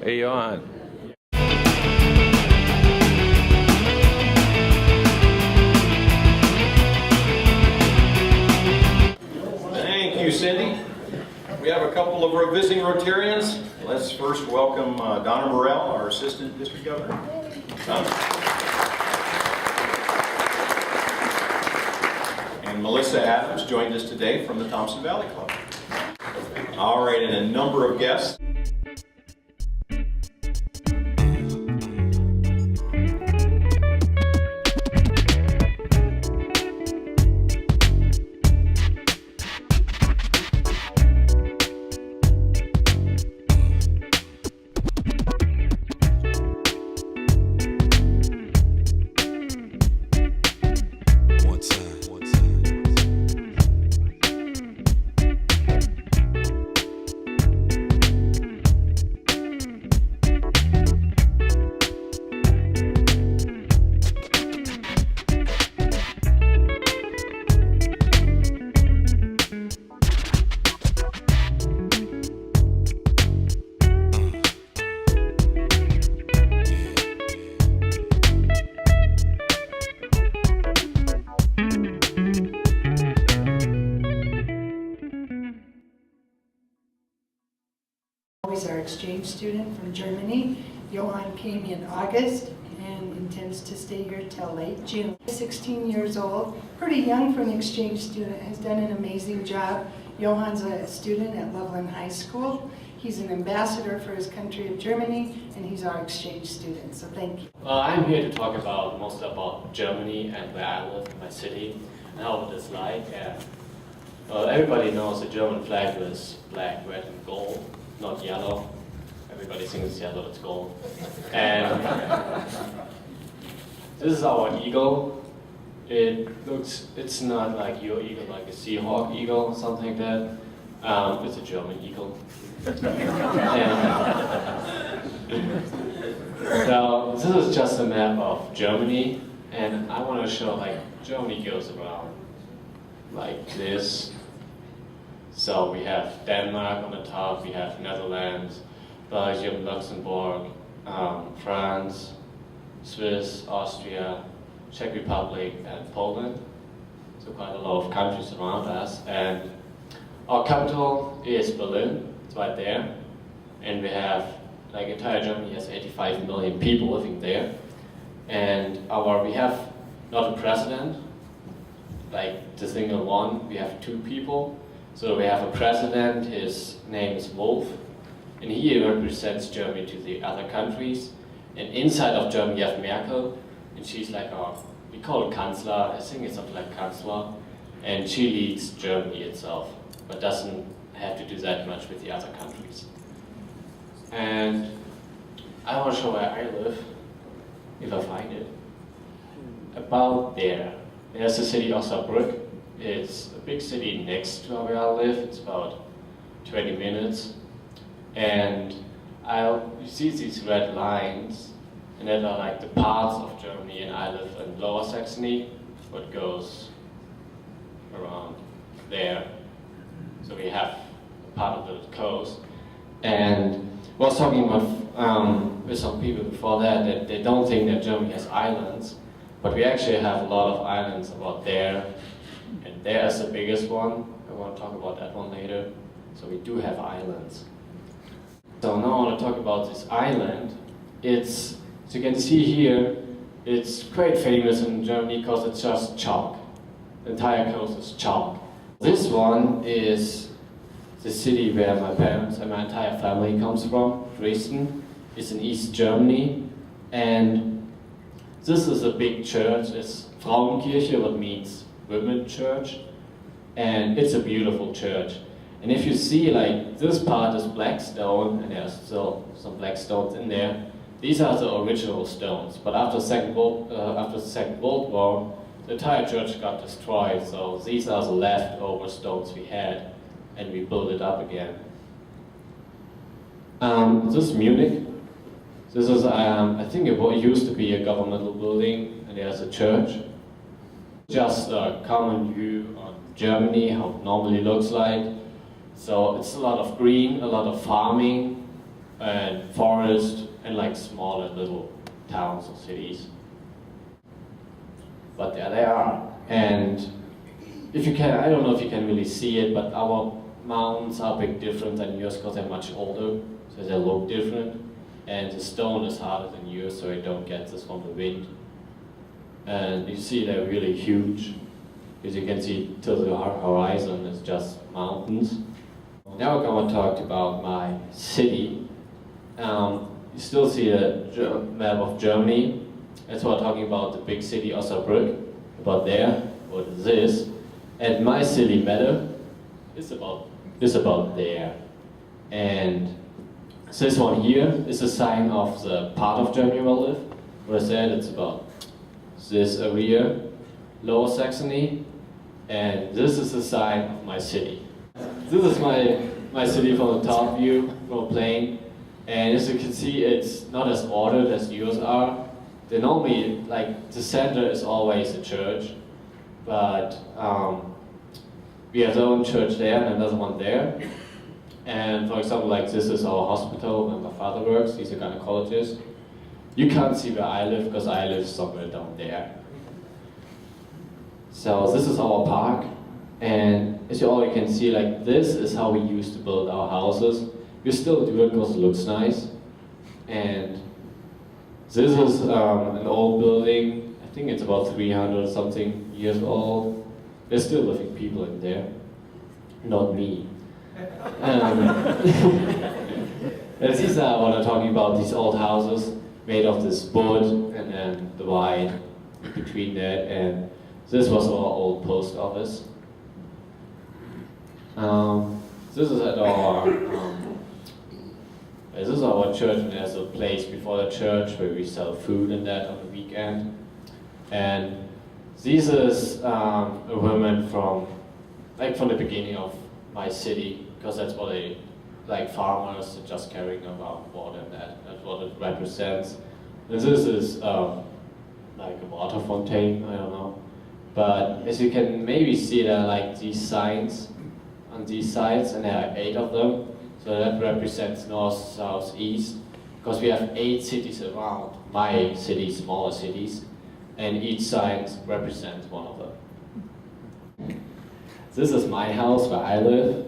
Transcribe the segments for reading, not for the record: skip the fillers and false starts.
Hey, Johann. Thank you, Cindy. We have a couple of visiting Rotarians. Let's first welcome Donna Morrell, our Assistant District Governor. Donna. And Melissa Adams joined us today from the Thompson Valley Club. All right, and a number of guests. Our exchange student from Germany. Johann came in August and intends to stay here till late June. 16 years old, pretty young for an exchange student, has done an amazing job. Johann's a student at Loveland High School. He's an ambassador for his country of Germany, and he's our exchange student, so thank you. I'm here to talk mostly about Germany and where I live in my city and how it is like. Everybody knows the German flag is black, red, and gold. Not yellow. Everybody thinks it's yellow, it's gold. And this is our eagle. It's not like your eagle, like a Seahawk eagle or something like that. It's a German eagle. So this is just a map of Germany, and I want to show like Germany goes around like this. So we have Denmark on the top, we have Netherlands, Belgium, Luxembourg, France, Swiss, Austria, Czech Republic, and Poland. So quite a lot of countries around us. And our capital is Berlin, it's right there. And we have, like entire Germany has 85 million people living there. And we have not a president, like the single one, we have two people. So we have a president, his name is Wolf, and he represents Germany to the other countries. And inside of Germany you have Merkel, and she's like we call it Kanzler, I think it's something like Kanzler, and she leads Germany itself, but doesn't have to do that much with the other countries. And I want to show where I live, if I find it. About there's the city of Saarbrück. It's a big city next to where I live. It's about 20 minutes. And you see these red lines, and that are like the parts of Germany, and I live in Lower Saxony, what goes around there. So we have a part of the coast. And I was talking with some people before that they don't think that Germany has islands, but we actually have a lot of islands about there. And there's the biggest one. I want to talk about that one later. So we do have islands. So now I want to talk about this island. As you can see here, it's quite famous in Germany because it's just chalk. The entire coast is chalk. This one is the city where my parents and my entire family comes from, Dresden. It's in East Germany. And this is a big church. It's Frauenkirche, what means women church, and it's a beautiful church. And if you see, like, this part is black stone, and there's still some black stones in there. These are the original stones, but after the Second World War, the entire church got destroyed, so these are the leftover stones we had, and we built it up again. This is Munich. This is, I think it used to be a governmental building, and there's a church. Just a common view on Germany, how it normally looks like. So it's a lot of green, a lot of farming, and forest and like smaller little towns or cities. But there they are. And if you can, I don't know if you can really see it, but our mountains are a bit different than yours because they're much older, so they look different. And the stone is harder than yours, so you don't get this from the wind. And you see they're really huge, because you can see to the horizon it's just mountains. Now we're going to talk about my city. You still see a map of Germany. That's what I'm talking about, the big city Osnabrück, about there, what is this. And my city matter is about there. And this one here is a sign of the part of Germany where I live. What I said, it's about this area, Lower Saxony, and this is the sign of my city. This is my city from the top view, from a plane, and as you can see, it's not as ordered as yours are. They normally, like, the center is always a church, but we have our own church there and another one there. And for example, like this is our hospital where my father works, he's a gynecologist. You can't see where I live because I live somewhere down there. So this is our park, and as you already can see, like this is how we used to build our houses. We still do it because it looks nice. And this is an old building. I think it's about 300 something years old. There's still living people in there, not me. These are what I'm talking about, these old houses made of this wood and then the white between that, and this was our old post office. This is at our this is our church, and there's a place before the church where we sell food and that on the weekend. And this is a woman from the beginning of my city, because that's what they, like farmers just carrying around water and that's what it represents. And this is like a water fontaine, I don't know. But as you can maybe see, there are like these signs on these sides, and there are 8 of them. So that represents north, south, east, because we have 8 cities around my city, smaller cities, and each sign represents one of them. This is my house where I live.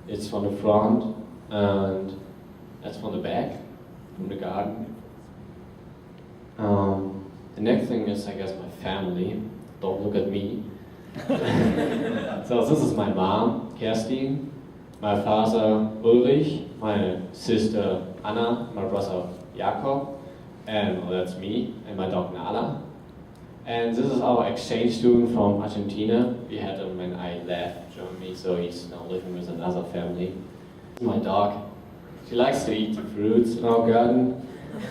It's from the front, and that's from the back, from the garden. The next thing is, I guess, my family. Don't look at me. So this is my mom, Kerstin, my father, Ulrich, my sister, Anna, my brother, Jakob, and well, that's me, and my dog, Nala. And this is our exchange student from Argentina. We had him when I left Germany, so he's now living with another family. My dog, she likes to eat the fruits in our garden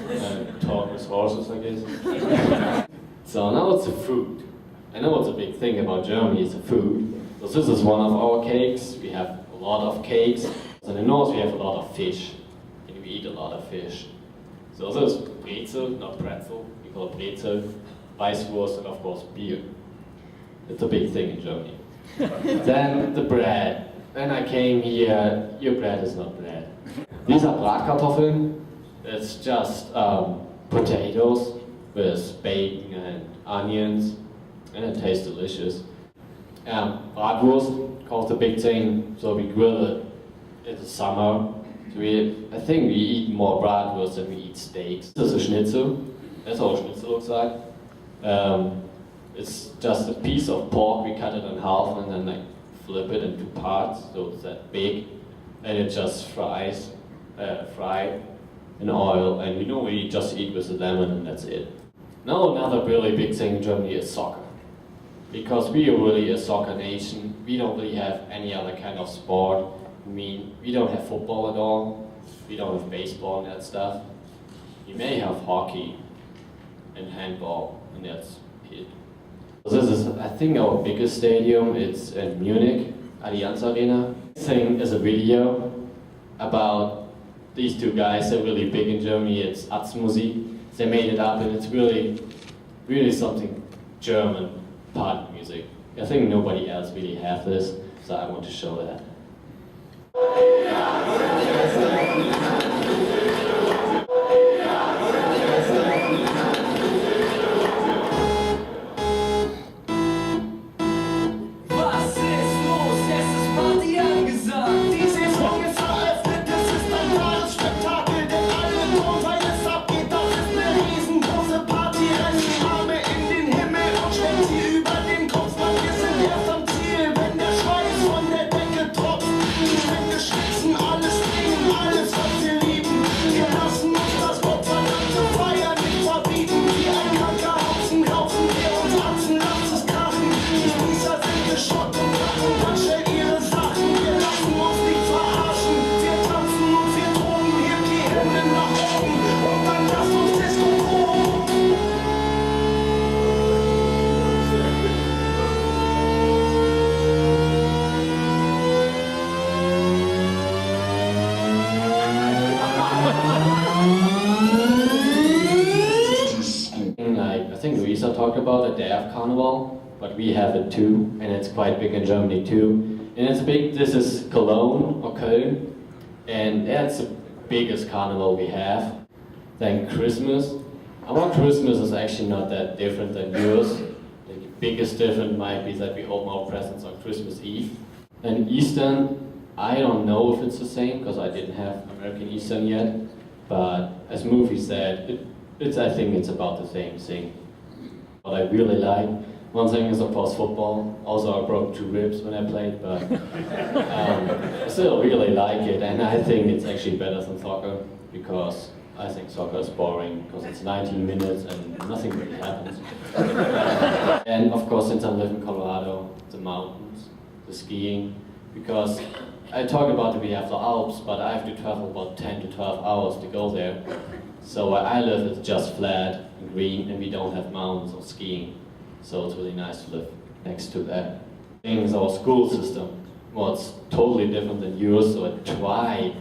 and talk with horses, I guess. So now it's the food. I know what's a big thing about Germany is the food. So this is one of our cakes. We have a lot of cakes. In the north we have a lot of fish, and we eat a lot of fish. So this is Brezel, not pretzel. We call it Brezel, Weißwurst, and of course beer. It's a big thing in Germany. Then the bread. When I came here, your bread is not bread. These are Bratkartoffeln. It's just potatoes with bacon and onions, and it tastes delicious. Bratwurst, called the big thing, so we grill it in the summer. So I think we eat more bratwurst than we eat steaks. This is a schnitzel. That's how a schnitzel looks like. It's just a piece of pork, we cut it in half and then like flip it into parts, so it's that big, and it just fried in oil, and we normally just eat with a lemon and that's it. Now another really big thing in Germany is soccer. Because we are really a soccer nation, we don't really have any other kind of sport. I mean, we don't have football at all, we don't have baseball and that stuff. We may have hockey and handball, and that's it. This is, I think, our biggest stadium. It's in Munich, Allianz Arena. This thing is a video about these 2 guys. They're really big in Germany. It's Atzmusik. They made it up, and it's really, really something German party music. I think nobody else really has this, so I want to show that. Lisa talked about, that they have carnival, but we have it too, and it's quite big in Germany too. And it's big, this is Cologne or Köln, and that's the biggest carnival we have. Then Christmas. Our Christmas is actually not that different than yours. The biggest difference might be that we open our presents on Christmas Eve. And Easter, I don't know if it's the same, because I didn't have American Easter yet, but as Movie said, I think it's about the same thing. What I really like, one thing is of course football. Also I broke 2 ribs when I played, but I still really like it, and I think it's actually better than soccer, because I think soccer is boring, because it's 19 minutes and nothing really happens. And of course, since I live in Colorado, the mountains, the skiing, because I talk about that we have the Alps, but I have to travel about 10 to 12 hours to go there. So where I live, it's just flat and green, and we don't have mountains or skiing. So it's really nice to live next to that. Thing is our school system. Well, it's totally different than yours, so I try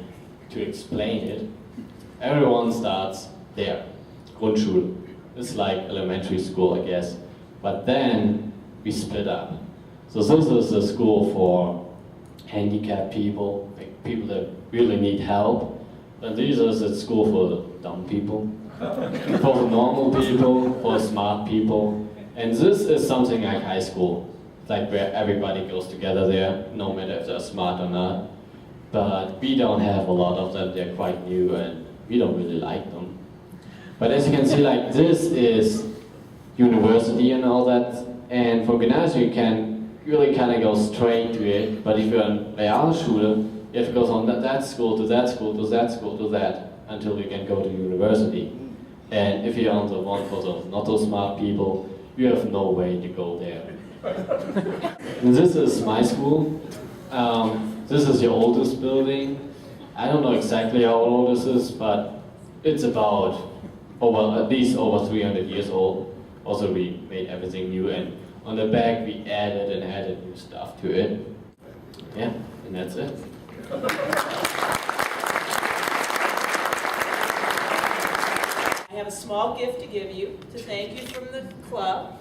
to explain it. Everyone starts there, Grundschule. It's like elementary school, I guess. But then we split up. So this is a school for handicapped people, like people that really need help. And this is a school for the dumb people, for the normal people, for smart people. And this is something like high school, like where everybody goes together there, no matter if they're smart or not. But we don't have a lot of them, they're quite new, and we don't really like them. But as you can see, like this is university and all that, and for Gymnasium you can really kind of go straight to it, but if you're in Realschule, you have to go from that school to that school to that school to that, until you can go to university. And if you're on the one for the not so smart people, you have no way to go there. And this is my school. This is your oldest building. I don't know exactly how old this is, but it's about at least over 300 years old. Also, we made everything new, and on the back we added new stuff to it. Yeah, and that's it. I have a small gift to give you, to thank you from the club.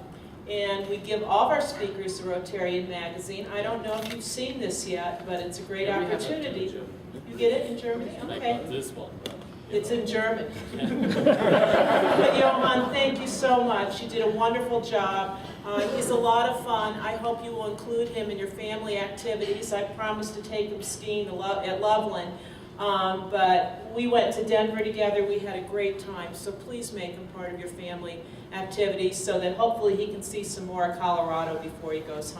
And we give all of our speakers the Rotarian magazine. I don't know if you've seen this yet, but it's a great opportunity. You get it in Germany? Okay. This one. It's in German. But Johann, thank you so much. You did a wonderful job. He's a lot of fun. I hope you will include him in your family activities. I promised to take him skiing at Loveland. But we went to Denver together. We had a great time. So please make him part of your family activities so that hopefully he can see some more of Colorado before he goes home.